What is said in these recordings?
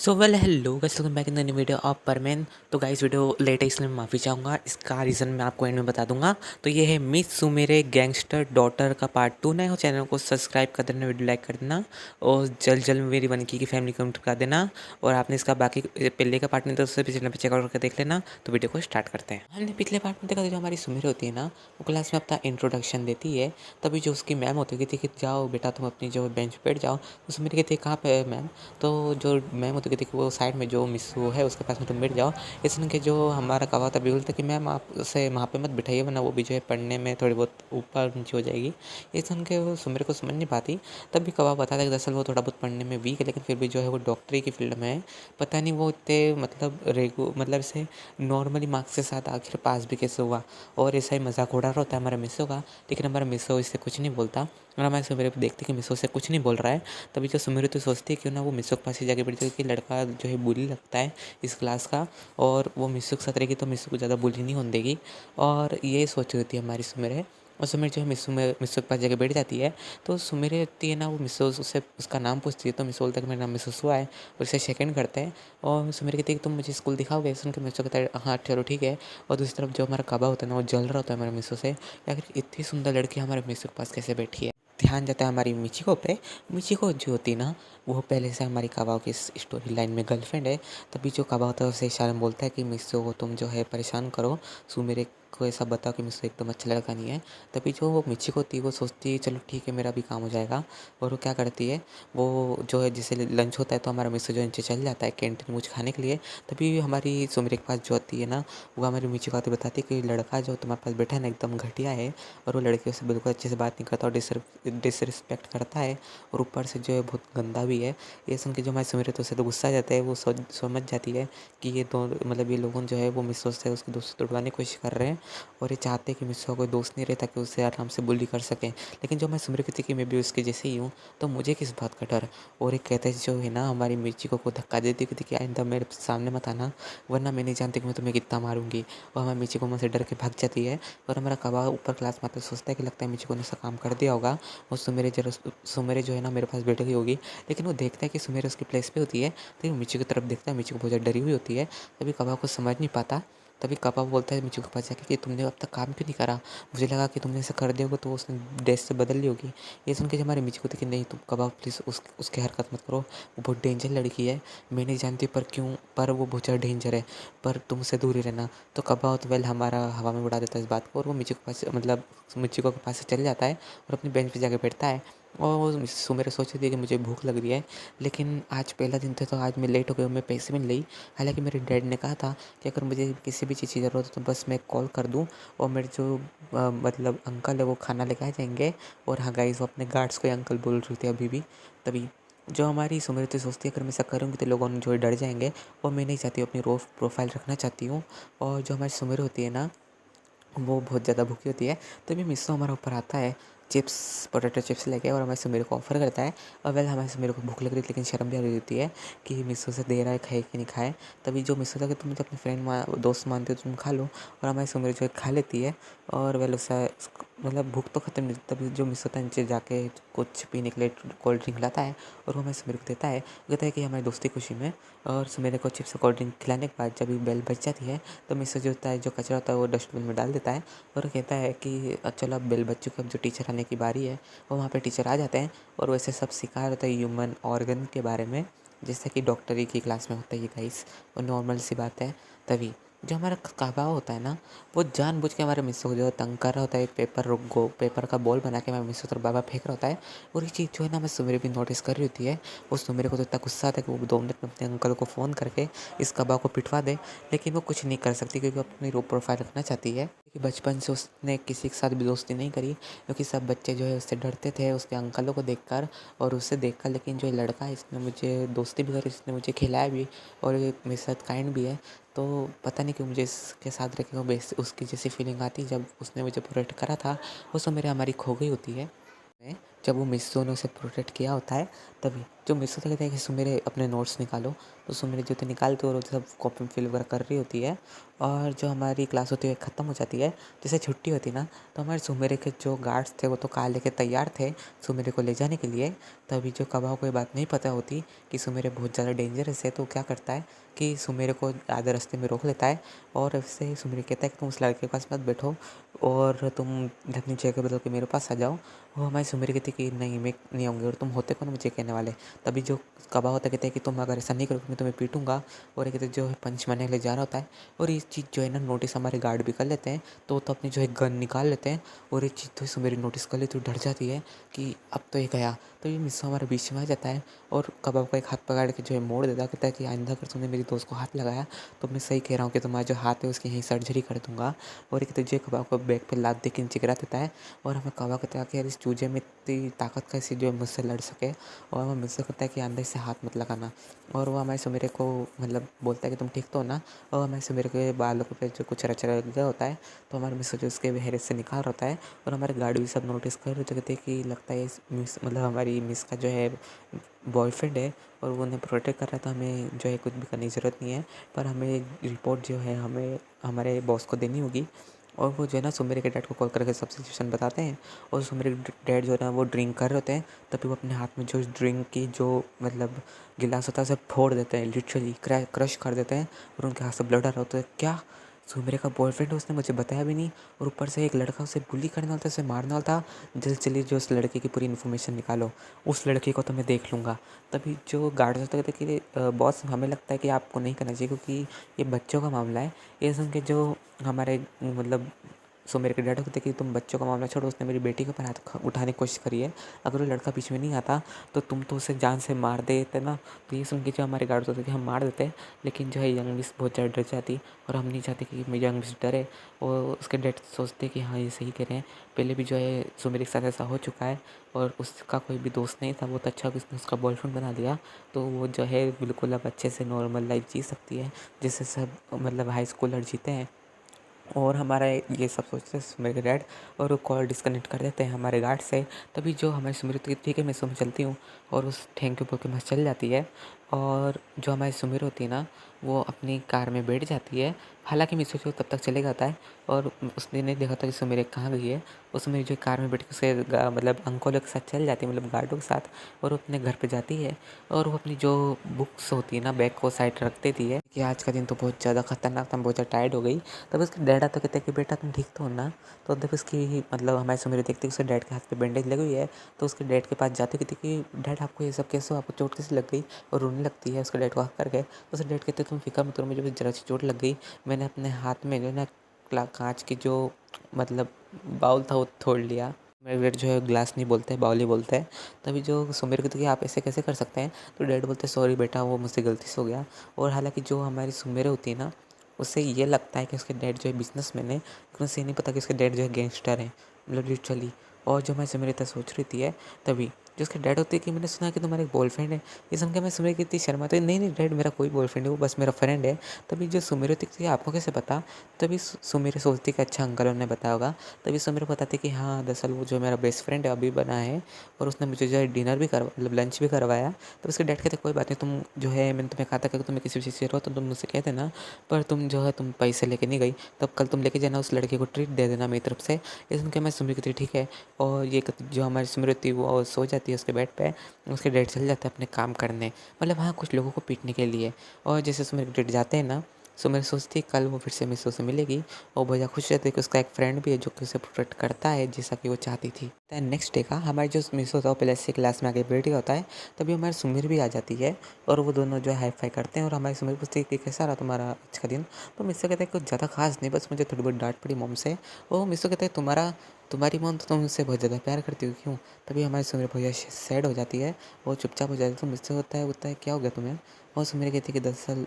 So well hello guys, welcome back in the new video of Parmen. तो guys video late है इसलिए मैं माफ़ी चाहूँगा। इसका रीज़न मैं आपको एंड में बता दूंगा। तो ये है मिस सुमेरे गैंगस्टर डॉटर का पार्ट 2। नए हो चैनल को सब्सक्राइब कर देना, वीडियो लाइक कर देना और जल्द जल्द मेरी वनकी की फैमिली कमेंट कर देना। और आपने इसका बाकी पहले का पार्ट नहीं था उससे पिछले पे चेकआउट करके देख लेना। तो वीडियो को स्टार्ट करते हैं। हमने पिछले पार्ट में देखा था जो हमारी सुमेरे होती है ना, वो क्लास में अपना इंट्रोडक्शन देती है। तभी जो उसकी मैम होती है कहती है कि जाओ बेटा तुम अपनी जो बेंच पर बैठ जाओ। तो सुमेरे कहती है कहाँ पे है मैम। तो जो मैम होती है वो साइड में जो मिस वो है उसके पास में तुम बैठ जाओ। इस सुन के जो हमारा कहा था बिल्कुल था कि मैम आप उसे वहाँ पे मत बिठाइए वरना वो भी जो है पढ़ने में थोड़ी बहुत ऊपर नीचे हो जाएगी। ये सुन के वो सुमेर को समझ नहीं पाती। तब भी कबाब बताता है कि दरअसल वो थोड़ा बहुत पढ़ने में वीक है, लेकिन फिर भी जो है वो डॉक्टरी की फील्ड में है। पता नहीं वो इतने मतलब इसे नॉर्मली मार्क्स के साथ आखिर पास भी कैसे हुआ। और ऐसा ही मजाक उड़ा रहा होता है हमारा मिसो का। लेकिन हमारा मिसो इससे कुछ नहीं बोलता और हमारे सुमेर को देखते कि मिसो से कुछ नहीं बोल रहा है। तभी जो सुमेर तो सोचती है क्यों ना वो मिसो के पास ही जाके बैठ जाए कि लड़का जो है बुली लगता है इस क्लास का। और वो मिसो के साथ रहेगी तो मिसो को ज़्यादा बुली नहीं होने देगी। और ये सोच रही थी हमारी सुमेर। और सुमेर जो है मिसो के पास जाके बैठ जाती है। तो सुमेर होती है ना, वो मिसो उससे उसका नाम पूछती है। तो मिसो बोलता है कि मेरा नाम मिसो सुआ है और इसे सेकंड करते हैं। और सुमेर कहती है कि तुम मुझे स्कूल दिखाओगे। सुन के मिसो कहता है हाँ चलो ठीक है। और दूसरी तरफ जो हमारा कबा होता है ना, वो जल रहा होता है हमारे मिसो से, आखिर इतनी सुंदर लड़की हमारे मिसो के पास कैसे बैठी है। ध्यान जाता है हमारी मिचिको पे। मिचिको जो होती है ना, वो पहले से हमारी कबाओ की स्टोरी लाइन में गर्लफ्रेंड है। तभी जो कबाओ होता है उसे इशारे में बोलता है कि मिस्सो को तुम जो है परेशान करो, सुमेरे को ऐसा बताओ कि मिस्सो एकदम अच्छा लड़का नहीं है। तभी जो वो मिचिको होती है वो सोचती है चलो ठीक है मेरा भी काम हो जाएगा। और वो क्या करती है, वो जो है जैसे लंच होता है तो हमारा मिस्सो जो नीचे चल जाता है कैंटीन में कुछ खाने के लिए। तभी हमारी सुमेरे के पास जो होती है ना, वो हमारी मिचिको आती बताती है कि लड़का जो तुम्हारे पास बैठा है ना एकदम घटिया है। और वो लड़कियों से बिल्कुल अच्छे से बात नहीं करता और डिसरिस्पेक्ट करता है। और ऊपर से जो है बहुत गंदा भी है। ये सुन के जो हमारी सुमेर तो उसे तो गुस्सा आ जाता है। वो समझ जाती है कि ये दोनों मतलब ये लोगों जो है वो मिसो से उसकी दोस्ती तोड़वाने की कोशिश कर रहे हैं। और ये चाहते हैं कि मिसो का कोई दोस्त नहीं रहे ताकि उससे आराम से बुली कर सकें। लेकिन जो मैं सुमेर कहती कि मैं भी उसके जैसे ही हूँ तो मुझे किस बात का डर। और एक कहते हैं जो है ना, हमारी मिर्ची को धक्का देती कहती कि आइंदा मेरे सामने मत आना वरना मैं नहीं जानती कि मैं तुम्हें कितना मारूंगी। और हमारी मिर्ची को मुझसे डर के भाग जाती है। और हमारा कबा ऊपर क्लास में आता है, सोचता है कि लगता है मिर्ची को ने ऐसा काम कर दिया होगा। और सुमेरे जो है ना मेरे पास बैठ गई होगी। लेकिन वो देखता है कि सुमेर उसकी प्लेस पे होती है। तो मिर्ची की तरफ देखता है, मिर्ची को बहुत ज़्यादा डरी हुई होती है। तभी कबाब को समझ नहीं पाता। तभी कबाब बोलता है मिर्ची के पास जाके कि तुमने अब तक काम क्यों नहीं करा, मुझे लगा कि तुमने ऐसा कर दिया होगा तो उसने ड्रेस से बदल ली होगी। ये सुन के जो हमारी मिर्ची को कि नहीं तुम कबाब प्लीज़ उसके हरकत मत करो, वो बहुत डेंजर लड़की है। मैं नहीं जानती पर वो बहुत ज़्यादा डेंजर है, पर तुम उससे दूर ही रहना। तो कबाब तो वेल हमारा हवा में उड़ा देता है इस बात को। और वो मिर्ची के पास मतलब मिर्ची को के पास से चले जाता है और अपनी बेंच पे जाके बैठता है। और सुमेर सोच रही थी कि मुझे भूख लग रही है, लेकिन आज पहला दिन था तो आज मैं लेट हो गई और मैं पैसे भी नहीं ली। हालांकि मेरे डैड ने कहा था कि अगर मुझे किसी भी चीज़ की ज़रूरत हो तो बस मैं कॉल कर दूं और मेरे जो मतलब अंकल है वो खाना लेके आ जाएंगे। और हाँ गाइस, वो अपने गार्ड्स को ही अंकल बोल रही थी अभी भी। तभी जो हमारी सुमेर तो सोचती है अगर मैं ऐसा करूँगी तो लोगों जो है डर जाएंगे। और मैं नहीं चाहती हूँ, अपनी रो प्रोफाइल रखना चाहती हूँ। और जो हमारी सुमेर होती है ना, वो बहुत ज़्यादा भूखी होती है। तभी मिस्सो हमारे ऊपर आता है चिप्स, पोटैटो चिप्स लेके और हमारे से मेरे को ऑफ़र करता है। और वेल हमारे से मेरे को भूख लग रही थी लेकिन शर्म भी आ रही होती है कि मिस्सो से दे रहा है खाए कि नहीं खाए। तभी जो मिस्सो था कि तुम मुझे अपने दोस्त मानते हो तुम खा लो। और हमारे से मेरे जो है खा लेती है। और वेल उसका मतलब भूख तो ख़त्म नहीं होती। तभी जो मिस्सो था नीचे जाके कुछ पीने के लिए कोल्ड ड्रिंक लाता है और वो हमारे से मेरे को देता है। कहता है कि हमारी दोस्ती खुशी में। और मेरे को चिप्स और कोल्ड ड्रिंक खिलाने के बाद जब बेल बच जाती है तो मिस्सो जो होता है जो कचरा होता है वो डस्टबिन में डाल देता है। और कहता है कि चलो अब बेल बच्चों की अब जो टीचर आने की बारी है। और वहाँ पे टीचर आ जाते हैं और वैसे सब सिखा रहे होता है ह्यूमन ऑर्गन के बारे में, जैसा कि डॉक्टरी की क्लास में होता है ये गाइस। और नॉर्मल सी बात है। तभी जो हमारा कहवा होता है ना, वो जानबूझ के हमारे मिस्सो को जो है तंग कर रहा होता है। एक पेपर का बॉल बना के हमारे मिस्सो तरफ बाबा फेंक रहा होता है। और ये चीज़ जो है ना मैं सुमेरे भी नोटिस कर रही होती है। वो सुमेरे को तो इतना गुस्सा आता है कि वो 2 मिनट में अपने अंकल को फ़ोन करके इस कबा को पिटवा दे। लेकिन वो कुछ नहीं कर सकती क्योंकि वो अपनी रो प्रोफाइल रखना चाहती है। क्योंकि बचपन से उसने किसी के साथ भी दोस्ती नहीं करी क्योंकि सब बच्चे जो है उससे डरते थे उसके अंकलों को देखकर और उससे देखकर। लेकिन जो ये लड़का है इसने मुझे दोस्ती भी करी, इसने मुझे खिलाया भी और ये मेरे साथ काइंड भी है। तो पता नहीं क्यों मुझे इसके साथ रह के उसकी जैसी फीलिंग आती जब उसने मुझे प्रोटेक्ट करा था। वो सब मेरे हमारी खो गई होती है। में जब वो मिस्सू ने उसे प्रोटेक्ट किया होता है, तभी जो मिस्सू तो कहता है कि सुमेरे अपने नोट्स निकालो, तो सुमेरे जो थे निकालती है और वो सब कॉपी में फिल वगैरह कर रही होती है। और जो हमारी क्लास होती है ख़त्म हो जाती है, जैसे छुट्टी होती ना, तो हमारे सुमेरे के जो गार्ड्स थे वो तो कार लेके तैयार थे सुमेरे को ले जाने के लिए। तभी जो कबाब को ये बात नहीं पता होती कि सुमेरे बहुत ज़्यादा डेंजरस है, तो क्या करता है कि सुमेरे को आधे रास्ते में रोक लेता है और उससे सुमेरे कहता है कि तुम उस लड़के के पास मत बैठो और तुम अपनी जगह बदल के मेरे पास आ जाओ। वो हमारी सुमेरी कहती कि नहीं, मैं नहीं आऊँगी, और तुम होते कौन मुझे कहने वाले। तभी जो कबा होता कहते हैं कि तुम अगर ऐसा नहीं करोगे मैं तुम्हें पीटूंगा, और ये कहते जो है पंच मारने के लिए जा रहा होता है। और ये चीज़ जो है ना नोटिस हमारे गार्ड भी कर लेते हैं, तो वो तो अपनी जो है गन निकाल लेते हैं, और ये चीज़ तो सुमेरी नोटिस कर लेती है, तो डर जाती है कि अब तो ये गया। तो ये मिस्सू हमारे बीच में आ जाता है और कबाब का एक हाथ पकड़ के जो है मोड़ देता है, कहता है कि आइंदा अगर तुमने मेरी दोस्त को हाथ लगाया तो मैं सही कह रहा हूँ कि तुम्हारा जो हाथ है उसकी यहीं सर्जरी कर दूंगा। और ये कहते जो कबाब को बैग पे लात दे के नीचे गिरा देता है, और हमें कबाब कहता है कि यार इस चूजे में इतनी ताकत कैसी जो है मुझसे लड़ सके। और हमें मुझसे कहता है कि अंदर से हाथ मत लगाना। और वो हमारे सुमेरे को मतलब बोलता है कि तुम ठीक तो हो ना। और हमारे सुमेरे के बालों पे जो कुछ रच रच गया होता है, तो हमारे मिस जो उसके हेरे से निकाल रहा होता है। और हमारे गार्ड भी सब नोटिस कर रहे थे, कहते हैं कि लगता है इस मिस मतलब हमारी मिस का जो है बॉयफ्रेंड है और वो उन्हें प्रोटेक्ट कर रहा था, हमें जो है कुछ भी करने की ज़रूरत नहीं है, पर हमें रिपोर्ट जो है हमें हमारे बॉस को देनी होगी। और वो जो है ना सुमेरे के डैड को कॉल करके सब सिचुएशन बताते हैं, और सुमेरे के डैड जो है ना वो ड्रिंक कर रहे होते हैं, तभी वो अपने हाथ में जो ड्रिंक की जो मतलब गिलास होता है उसे फोड़ देते हैं, लिटरली क्रश कर देते हैं, और उनके हाथ से ब्लड आ रहा होता है। क्या सुमेरे का बॉयफ्रेंड है, उसने मुझे बताया भी नहीं, और ऊपर से एक लड़का उसे बुली करने वाला था, उसे मारने वाला था। जल्द चलिए जो उस लड़के की पूरी इन्फॉर्मेशन निकालो, उस लड़के को तो मैं देख लूँगा। तभी जो गार्ड होता थे कि बॉस हमें लगता है कि आपको नहीं करना चाहिए क्योंकि ये बच्चों का मामला है। ये सुन के जो हमारे मतलब सो मेरे के डैड कहते कि तुम बच्चों का मामला छोड़ो, उसने मेरी बेटी के ऊपर हाथ उठाने की कोशिश करी है, अगर वो लड़का बीच में नहीं आता तो तुम तो उसे जान से मार देते ना। तो ये सुन के जो हमारे गार्ड होते कि हम मार देते, लेकिन जो है यंग मिस बहुत ज़्यादा डर जाती, और हम नहीं चाहते कि यंग मिस डरे। और उसके डैड सोचते कि हाँ ये सही कह रहे हैं, पहले भी जो है सो मेरे साथ ऐसा हो चुका है और उसका कोई भी दोस्त नहीं था, बहुत अच्छा उसने उसका बॉयफ्रेंड बना दिया, तो वो जो है बिल्कुल अब अच्छे से नॉर्मल लाइफ जी सकती है, जिससे सब मतलब हाई स्कूलर जीते हैं। और हमारा ये सब सोचते हैं मेरे डैड, और वो कॉल डिस्कनेक्ट कर देते हैं हमारे गार्ड से। तभी जो हमारी सुमिर ठीक है मैं सुबह चलती हूँ, और उस थैंक यू बोल के बस चल जाती है। और जो हमारी सुमिर होती है ना वो अपनी कार में बैठ जाती है, हालांकि मिसू जो तब तक चले जाता है, और उसने नहीं देखा था कि सुमिर कहाँ गई है। उसमें जो कार में बैठ के उसके मतलब अंकों के साथ चल जाती है, मतलब गार्डों के साथ, और वो अपने घर पे जाती है। और वो अपनी जो बुक्स होती है ना बैग को साइड रख देती है कि आज का दिन तो बहुत ज़्यादा खतरनाक था, मैं बहुत ज़्यादा टायर्ड हो गई। तब उसके डैड आता कहते हैं कि बेटा तुम ठीक तो हो ना। तो तब उसकी मतलब हमारे सुमेरी देखते उसके डैड के हाथ पे बैंडेज लगी हुई है, तो उसके डैड के पास जाते कहते कि डैड आपको ये सब कैसे हो, आपको चोट कैसे लग गई, और रोने लगती है उसके डैड को हक करके। तो उसके डैड कहते तुम फिक्र मत करो, मुझे बस जरा सी चोट लग गई, मैंने अपने हाथ में जो है ना कांच की जो मतलब बाउल था वो तोड़ लिया। मेरे डैड जो है ग्लास नहीं बोलते हैं, बाउल ही बोलते हैं। तभी जो सुमेर कहते कि आप ऐसे कैसे कर सकते हैं, तो डैड बोलते सॉरी बेटा वो मुझसे गलती से हो गया। और हालांकि जो हमारी सुमेर होती है ना उससे ये लगता है कि उसके डैड जो है बिजनेसमैन है, लेकिन उसे ये नहीं पता कि उसके डैड जो है गैंगस्टर है, मतलब लिटरली। और जो मैं सुमेर इतना सोच रही थी है, तभी जो उसके डैड होते हैं कि मैंने सुना कि तुम्हारा एक बॉयफ्रेंड है। ये सुन के मैं सुमेर की इतनी शर्माती है, नहीं नहीं डैड मेरा कोई बॉयफ्रेंड है, वो बस मेरा फ्रेंड है। तभी जो सुमेर होती है आपको कैसे पता। तभी सुमेर सोचती कि अच्छा अंकल ने बताया होगा। तभी सुमेर बताते कि हाँ दरअसल वो जो मेरा बेस्ट फ्रेंड है अभी बना है, और उसने मुझे जो है डिनर भी करवा मतलब लंच भी करवाया। तो उसके डैड कहते कोई बात नहीं, तुम जो है मैंने तुम्हें कहा था कि अगर तुम्हें किसी चीज़ की ज़रूरत हो तो तुम मुझसे कह देना, पर तुम जो है तुम पैसे लेके नहीं गई, तब कल तुम लेके जाना उस लड़के को ट्रीट दे देना मेरी तरफ से। ये सुन के मैं सुमरी कहती ठीक है। और ये जो हमारी सुमरी होती है वो सो जाती है उसके बेड पे, उसके डैड चल जाता है अपने काम करने, मतलब हाँ कुछ लोगों को पीटने के लिए। और जैसे सुमरी के डैड जाते हैं ना, सुमरी सोचती है कल वो फिर से मिसो से मिलेगी, और बहुत खुश रहती है कि उसका एक फ्रेंड भी है जो कि उसे प्रोटेक्ट करता है जैसा कि वो चाहती थी। नेक्स्ट डे का हमारे जो मिसो होता है वो पहले से क्लास में आगे बैठ गया होता है, तभी हमारी सुमिर भी आ जाती है, और वो दोनों जो है हाई फाई करते हैं। और हमारी सुमिर पूछती है कि कैसा रहा तुम्हारा आज का दिन। तो मिसो कहता है कुछ ज़्यादा खास नहीं, बस मुझे थोड़ी बहुत डांट पड़ी मॉम से। और मिसो कहता है तुम्हारी मॉम तो तुमसे बहुत ज़्यादा प्यार करती हो क्यों। तभी हमारी सुमिर भैया सैड हो जाती है, वो चुपचाप हो जाती है। तो मिसो होता है क्या हो गया तुम्हें। और सुमिर कहती है कि दरअसल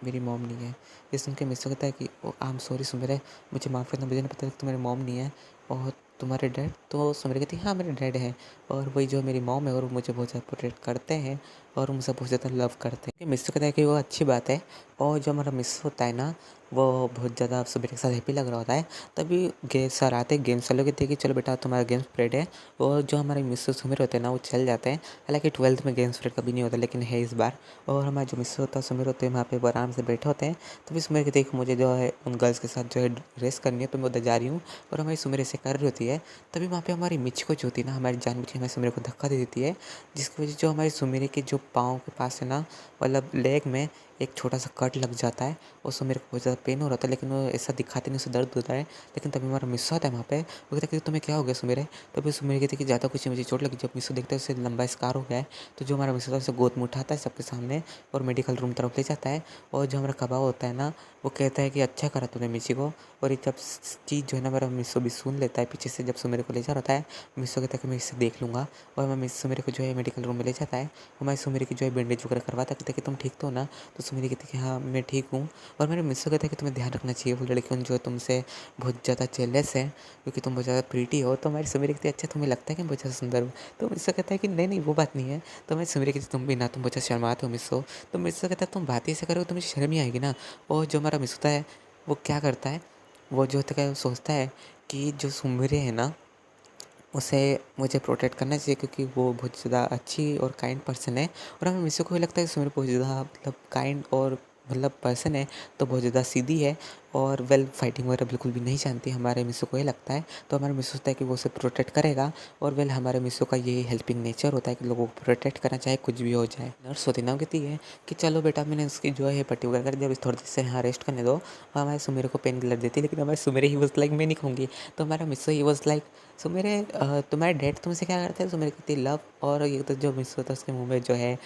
मेरी मॉम नहीं है। ये सुन के मिसो कहता है कि ओ आई एम सॉरी सुमिर, मुझे माफ़ करना, मुझे नहीं पता कि तुम्हारी मॉम नहीं है। और तुम्हारे डैड। तो सुमिर कहती है हाँ मेरे डैड हैं, और वही जो मेरी मॉम है और वो मुझे बहुत ज़्यादा प्रोटेक्ट करते हैं। और मुझसे बहुत ज़्यादा लव करते हैं। मिस्सू कहता है कि वो अच्छी बात है। और जो हमारा मिस्सू होता है ना, वो बहुत ज़्यादा सुबह के साथ हैप्पी लग रहा होता है। तभी सर आते हैं गेम्स वालों के, थे कि चलो बेटा तुम्हारा गेम्स पीरियड है। और जो हमारे मिस्सू सुमिर होते हैं ना, वो चल जाते हैं। हालांकि 12th में गेम्स पीरियड कभी नहीं होता, लेकिन है इस बार। और हमारा जो मिस्सू होता है सुमिर होते हैं वहाँ पे वो आराम से बैठे होते हैं। तभी सुमिर कहते हैं कि मुझे जो है उन गर्ल्स के साथ जो है रेस करनी है, तो मैं उधर जा रही हूँ। और हमारी सुमिर ऐसे कर रही होती है। तभी वहाँ पे हमारी मिची जो होती है ना, हमारी जानबूझ के हमारे सुमिर को धक्का दे देती है। जिसकी वजह से जो हमारे सुमिर के जो पाँव के पास है ना, मतलब लेग में एक छोटा सा कट लग जाता है। और सुमिर को बहुत ज़्यादा पेन हो रहा था, लेकिन वो ऐसा दिखाते नहीं, उसे दर्द होता है। लेकिन तभी हमारा मिस्सू आता है वहाँ पे। वो कहता है कि तुम्हें क्या हो गया सुमिर? तभी सुमिर कहते हैं कि ज़्यादा कुछ नहीं, मुझे चोट लगी। जब मिस्सू देखता है उससे लंबा स्कार हो गया है। तो जो हमारा मिस्सू था उसे गोद में उठाता है सबके सामने और मेडिकल रूम तरफ ले जाता है। और जो हमारा कबाब होता है ना, वो कहता है कि अच्छा करा तूने मिची को। और ये जब चीज़ जो है ना, मेरा मिस्सू भी सुन लेता है पीछे से, जब सुमिर को ले जा रहा है। मिस्सू कहता है कि मैं इसे देख लूँगा। और मैं सुमिर को जो है मेडिकल रूम में ले जाता है। हमारे सुमिर की जो है बैंडेज वगैरह करवाता है। कहता है कि तुम ठीक तो हो ना? तो सुमिर कहती है कि हाँ मैं ठीक हूँ। और मेरे मिस्सू कहता है कि तुम्हें ध्यान रखना चाहिए, वो लड़कियों जो है तुमसे बहुत ज़्यादा जेलस है, क्योंकि तुम बहुत ज़्यादा प्रीटी हो। तो हमारी सुमिर कहती है अच्छा तुम्हें लगता है कि मैं बहुत ज़्यादा सुंदर हूँ? तो मिस्सू कहता है कि नहीं नहीं वो बात नहीं है। तो मैं सुमिर कहती तुम भी ना, तुम बहुत ज़्यादा शर्माते हो मिस्सू। तो मिस्सू कहता है तुम बात ही ऐसे करोगे तो मुझे शर्म ही आएगी ना। और जो हमारा मिस्सू है वो क्या करता है, वो जो होता है वो सोचता है कि जो सुमिर है ना, उसे मुझे प्रोटेक्ट करना चाहिए, क्योंकि वो बहुत ज़्यादा अच्छी और काइंड पर्सन है। और हमें मिस्सू को भी लगता है कि सुमिर बहुत ज़्यादा मतलब काइंड और मतलब पर्सन है, तो बहुत ज़्यादा सीधी है और वेल फाइटिंग वगैरह बिल्कुल भी नहीं जानती, हमारे मिस्सू को ये लगता है। तो हमारा मिस्सू सोचता है कि वो उसे प्रोटेक्ट करेगा। और वेल हमारे मिस्सू का यही हेल्पिंग नेचर होता है कि लोगों को प्रोटेक्ट करना, चाहे कुछ भी हो जाए। नर्स होती ना, वो कहती है कि चलो बेटा मैंने उसकी जो है पट्टी वगैरह कर दी, अब इस थोड़ी देर से यहाँ रेस्ट करने दो। और हमारे सुमेर को पेन किलर देती है, लेकिन हमारे सुमेर ही वॉज लाइक मैं नहीं खाऊंगी। तो हमारा मिस्सू ही वॉज लाइक सुमेर तुम्हारे डैड तुमसे क्या करते हैं? सुमेर कहती लव। और ये तो जो मिस्सू होता है उसके मुँह में जो है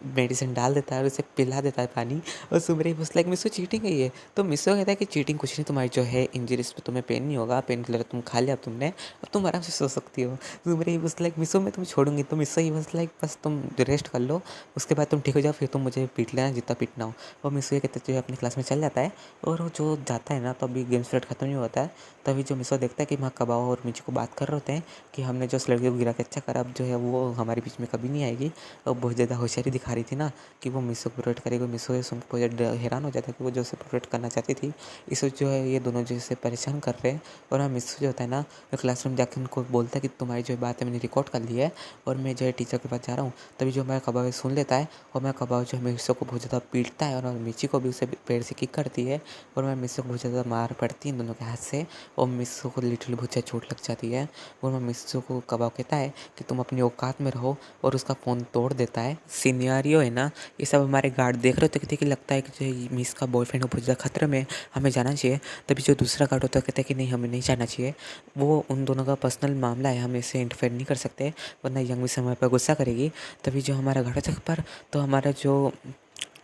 मेडिसिन डाल देता है और उसे पिला देता है पानी। और सुमेर बस लाइक मिस्सू चीटिंग है ये। तो मिस्सू कहता है कि चीटिंग कुछ नहीं, तुम्हारी जो है इंजरीज पे तुम्हें पेन नहीं होगा, पेन किलर तुम खा लिया अब तुमने, अब तुम आराम से सो सकती हो। सुमेर बस लाइक मिस्सू मैं तुम्हें छोड़ूंगी। तो मिस्सू ही बस लाइक बस तुम रेस्ट कर लो, उसके बाद तुम ठीक हो जाओ, फिर तुम मुझे पीट लेना जितना पीटना हो। और मिस्सू ये कहते जो अपनी क्लास में चल जाता है। और वो जो जाता है ना, तो अभी गेम्स पीरियड खत्म नहीं होता है। तभी जो मिस्सू देखता है कि वहाँ कबाओ और मिची को बात कर रहे होते हैं कि हमने जो उस लड़की को गिरा के अच्छा करा, अब जो है वो हमारे बीच में कभी नहीं आएगी। और बहुत ज़्यादा होशियारी दिखा रही थी ना कि वो मिस्सू को प्रोटेक्ट करेगी। मिस्सू ये सुन के बहुत ज़्यादा हैरान हो जाता है कि वो जो उसे प्रोटेक्ट करना चाहती थी, इस वजह जो है ये दोनों जो इसे परेशान कर रहे हैं। और हाँ मिस्सू जो होता है ना, वो क्लासरूम जाकर उनको बोलता है कि तुम्हारी जो बात है मैंने रिकॉर्ड कर ली है और मैं जो है टीचर के पास जा रहा हूँ। तभी जो हमारा कबाब सुन लेता है और मैं कबाब जो है मिस्सू को बहुत ज़्यादा पीटता है और मिची को भी उसे पेड़ से किक करती है। और मैं मिस्सू को बहुत ज़्यादा मार पड़ती है इन दोनों के हाथ से। और मिस्सू को लिटरली बहुत ज़्यादा चोट लग जाती है। और मैं मिस्सू को कबाब कहता है कि तुम अपनी औकात में रहो, और उसका फ़ोन तोड़ देता है। सिनेरियो है ना, ये सब हमारे गार्ड देख रहे होते कि लगता है कि जो ये मिस का बॉयफ्रेंड वो बहुत ज़्यादा खतरे में, हमें जाना चाहिए। तभी जो दूसरा गार्ड होता है कहता है कि नहीं हमें नहीं जाना चाहिए, वो उन दोनों का पर्सनल मामला है, हम इससे इंटरफेयर नहीं कर सकते, वरना यंग मिस हमारे पर गुस्सा करेगी। तभी जो हमारा गार्ड होता है पर, तो हमारा जो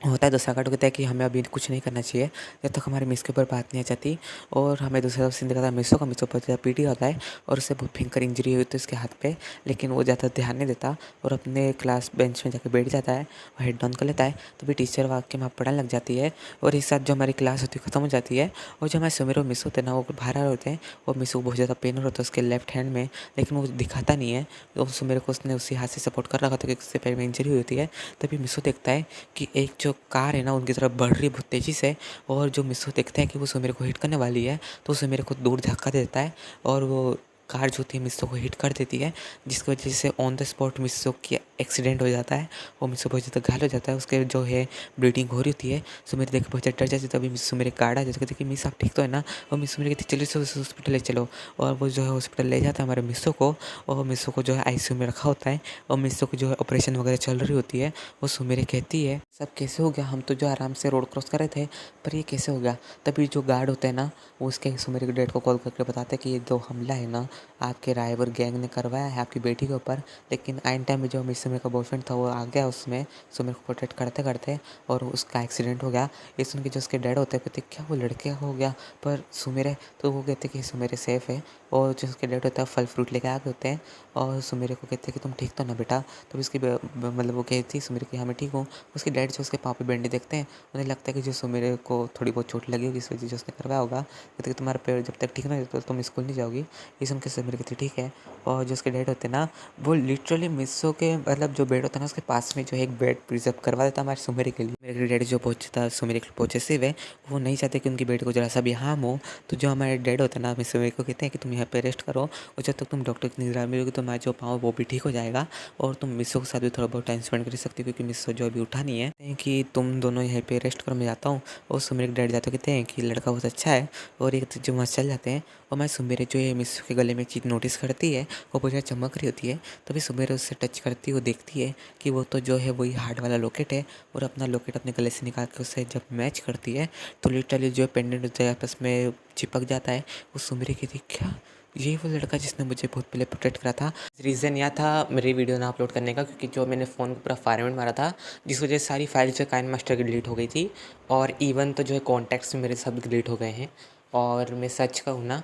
होता है दूसरा गार्ड कहता है कि हमें अभी कुछ नहीं करना चाहिए जब तक हमारे मिस के ऊपर बात नहीं आ जाती। और हमें दूसरा सीन दिखाता है मिसों का, मिसों बहुत ज़्यादा पीटी होता है और उससे बहुत भयंकर इंजरी हुई होती है उसके हाथ पे, लेकिन वो ज़्यादा ध्यान नहीं देता और अपने क्लास बेंच में जाकर बैठ जाता है और हेड डाउन कर लेता है। तभी टीचर वाक्य में पढ़ाने लग जाती है और इस साथ जो हमारी क्लास होती है ख़त्म हो जाती है। और जो हमारे सुमेर और मिस होते हैं ना, वो बाहर आ रहे होते हैं और मिस को बहुत ज़्यादा पेन हो रहा होता है उसके लेफ्ट हैंड में, लेकिन वो दिखाता नहीं है। तो सुमेर को उसने उसी हाथ से सपोर्ट कर रखा था क्योंकि उससे पैर में इंजरी हुई होती है। तभी मिसो देखता है कि एक जो कार है ना उनकी तरफ बढ़ रही है बहुत तेज़ी से। और जो मिसो देखता है कि वो सुमेर को हिट करने वाली है, तो सुमेर को दूर धक्का देता है और वो कार जो थी मिस्सो को हिट कर देती है, जिसकी वजह से ऑन द स्पॉट मिस्सो की एक्सीडेंट हो जाता है और मिस्सो बहुत ज़्यादा घायल हो जाता है, उसके जो है ब्लीडिंग हो रही होती है। सुमेर देख बहुत ज़्यादा डर जाती है। तभी मिस्सो मेरे गार्ड आ जाते कहते कि मिस आप ठीक तो है ना? और मिस्सो मेरे कहती चलो हॉस्पिटल ले चलो। और वो जो है हॉस्पिटल ले जाता है हमारे मिस्सो को, और मिस्सो को जो है आईसीयू में रखा होता है और मिस्सो की जो है ऑपरेशन वगैरह चल रही होती है। वो सुमेर कहती है सब कैसे हो गया, हम तो जो आराम से रोड क्रॉस कर रहे थे, पर ये कैसे हो गया? तभी जो गार्ड होते हैं ना, वो उसके सुमेर के डैड को कॉल करके बताते हैं कि ये जो हमला है ना आपके राइवर गैंग ने करवाया है आपकी बेटी के ऊपर। लेकिन आइन टाइम में जो मिस सुमेर का बॉयफ्रेंड था वो आ गया उसमें सुमेर को प्रोटेक्ट करते करते, और उसका एक्सीडेंट हो गया। ये सुन के जो उसके डैड होते हैं कहते क्या वो लड़के का हो गया, पर सुमेर है? तो वो कहते कि सुमेर सेफ़ है। और जो उसके डैड होता है फल फ्रूट लेके आ गए होते हैं और सुमेर को कहते हैं कि तुम ठीक तो ना बेटा? तब उसकी मतलब वो कहती सुमेर की हाँ मैं ठीक हूँ। उसके डैड जो उसके पाँव पे बैंडेज देखते हैं, उन्हें लगता है कि जो सुमेर को थोड़ी बहुत चोट लगी होगी इस वजह से उसने करवाया होगा। कहते कि तुम्हारा पैर जब तक ठीक ना हो तो तुम स्कूल नहीं जाओगी। ये सुन के सुमेर कहती ठीक है। और जो उसके डैड होते हैं ना, वो लिटरली मिस्सो के मतलब जो बेड होता है ना उसके पास में जो है एक बेड प्रिजर्व करवा देता हमारे सुमेरी के लिए। मेरे डैडी जो पहुँचता सुमेरी के पॉसेसिव है, वो नहीं चाहते कि उनकी बेड को ज़रा सा भी हार्म हो। तो जो हमारे डैड होता है ना, हमें सुमेरी को कहते हैं कि तुम यहाँ पे रेस्ट करो और जब तक तुम डॉक्टर की निगरानी में रहोगे तो तुम्हारा जो पाँव वो भी ठीक हो जाएगा और तुम मिस्सो के साथ भी थोड़ा बहुत टाइम स्पेंड कर सकती हो, क्योंकि मिस्सो जो अभी उठा नहीं है। कहते हैं कि तुम दोनों यहाँ पे रेस्ट करो, मैं जाता हूँ। और सुमेरी के डैड जाते कहते हैं कि लड़का बहुत अच्छा है और एक जो वहाँ चल जाते हैं। और मैं सुमेरी जो है मिस्सो के गले में एक चीज़ नोटिस करती है, वो बहुत ज़्यादा चमक रही होती है। तभी सुमेरी उससे टच करती है, वो देखती है कि वो तो जो है वही हार्ट वाला लॉकेट है। और अपना लॉकेट अपने गले से निकाल के उससे जब मैच करती है तो लिटरली जो पेंडेंट होता है आपस में चिपक जाता है। वो सुमेरी कहती क्या ये वो लड़का जिसने मुझे बहुत पहले प्रोटेक्ट करा था। रीज़न यह था मेरी वीडियो ना अपलोड करने का, क्योंकि जो मैंने फ़ोन को पूरा फॉर्मेट मारा था, जिस वजह से सारी फाइल्स जो काइन मास्टर की डिलीट हो गई थी और इवन तो जो है कॉन्टैक्ट्स में मेरे सब डिलीट हो गए हैं। और मैं सच कहूँ ना,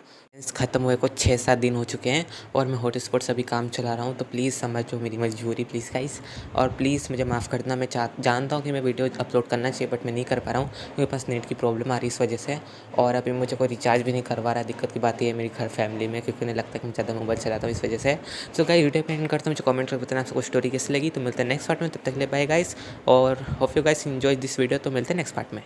ख़त्म हुए को 6-7 दिन हो चुके हैं और मैं हॉटस्पॉट से अभी काम चला रहा हूँ। तो प्लीज़ समझो मेरी मजबूरी प्लीज़ गाइस, और प्लीज़ मुझे माफ़ कर देना। मैं जानता हूँ कि मैं वीडियो अपलोड करना चाहिए बट मैं नहीं कर पा रहा हूँ, मेरे पास नेट की प्रॉब्लम आ रही है इस वजह से। और अभी मुझे कोई रिचार्ज भी नहीं करवा रहा है। दिक्कत की बात ये है मेरी घर फैमिली में, क्योंकि उन्हें लगता है कि मैं ज़्यादा मोबाइल चलाता हूँ इस वजह से। सो गाइस वीडियो पे एंड करता हूँ, मुझे कमेंट करके बताना आपको स्टोरी कैसी लगी। तो मिलते हैं नेक्स्ट पार्ट में, तब तक के लिए बाय गाइस और hope you guys enjoy this video. तो मिलते हैं नेक्स्ट पार्ट में।